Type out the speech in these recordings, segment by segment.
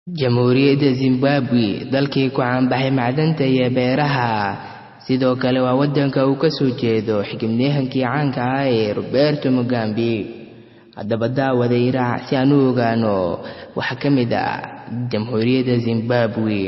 Jamhuuriyadda Zimbabwe dalkii ku caanbaxay macdanta iyo beeraha sidoo kale waa wadanka uu ka soo jeedo xigmadyahankii caanka ah ee Roberto Mugabe. Haddaba daawaday raac si aan u ogaano waxa ka mid ah Jamhuuriyadda Zimbabwe.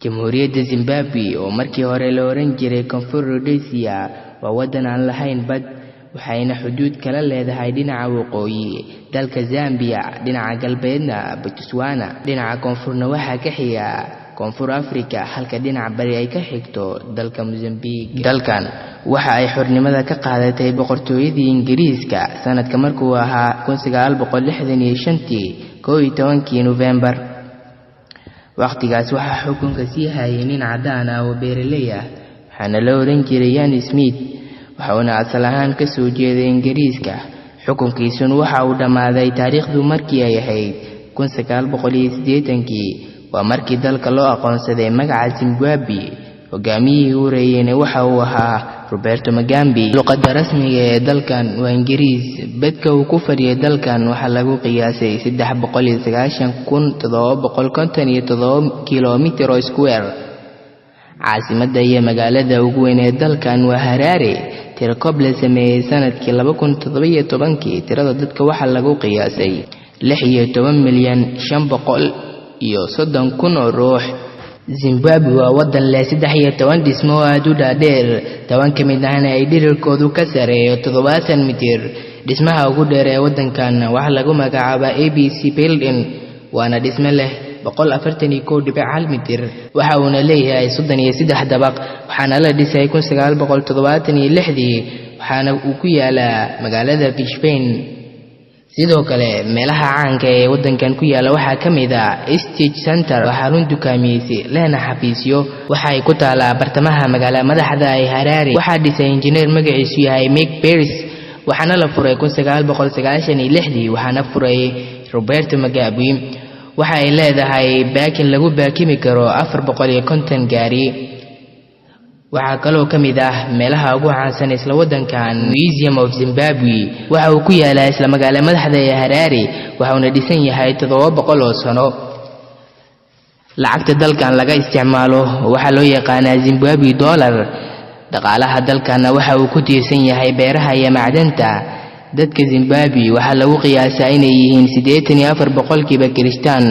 Jamhuuriyadda Zimbabwe oo markii hore la oran jiray Koonfur Rhodesia waa wadan aan lahayn bad, waxayna xuduud kala leedahay dhinaca waqooyi dalka Zambia, dhinaca galbeedna Botswana, dhinaca koonfurna waxa ka xiga Koonfur Afrika, halka dhinaca bari ay ka xigto dalka Mozambique. Dalkan waxa ay xornimada ka qaadatay boqortooyadii Ingiriiska sanadka markuu ahaa 1965 11 November. waqtigaas waxa xukunka sii hayay nin cadaan ah oo beeraley ah, waxaana la oran jiray Ian Smith, waxaana asal ahaan ka soo jeeday Ingiriiska. Xukunkiisuna waxa uu dhamaaday taariikhdu markii ay ahayd 1980, waa markii dalka loo aqoonsaday magaca Zimbabwe. hogaamiyihii u horeeyayna waxa uu ahaa Roberto Mugabe. luqadda rasmiga ee dalkan waa Ingiriis. badka uu ku fadhiyay dalkan waxa lagu qiyaasay 390,757 kiiloomitir oo square. caasimadda iyo magaalada ugu weyn ee dalkan waa Harare. tirakoob la sameeyay sanadkii 2017 tirada dadka waxa lagu qiyaasay 16,530,000 oo ruux. Zimbabwe waa wadan leh 13 dhismo oo aad u dhaadheer, 10 ka mid ahna ay dhirirkoodu ka sareeyo 70 mitir. dhismaha ugu dheer ee wadankan waxa lagu magacaabaa ABC Building, waana dhisme leh 141.1 mitir. waxa uuna leeyahay 33 dabaq, waxaana la dhisay 1976, waxaana uu ku yaalaa magaalada Brisbane. sidoo kale meelaha caanka ee wadankan ku yaala waxa ka mid ah State Center, xarun dukaameysi lehna xafiisyo. waxa ay ku taalaa bartamaha magaalada madaxda ee Harare. waxaa dhisay injineer magaciisu yahay Mike Pierce, waxaana la furay 1996, waxaana furay Roberto Mugabe. waxa ay leedahay baakin lagu baakimi karo 450 gaari. waxaa kaloo ka mid ah meelaha ugu caansan isla wadankan Museum of Zimbabwe. waxa uu ku yaalaa isla magaalada madaxda ee Harare, waxaana dhisan yahay 700 oo sano. lacagta dalkan laga isticmaalo waxa loo yaqaanaa Zimbabwe dollar. dhaqaalaha dalkan waxa uu ku tiirsan yahay beeraha iyo macdanta. dadka Zimbabwe waxa lagu qiyaasaa inay yihiin 84% Kirishtaan.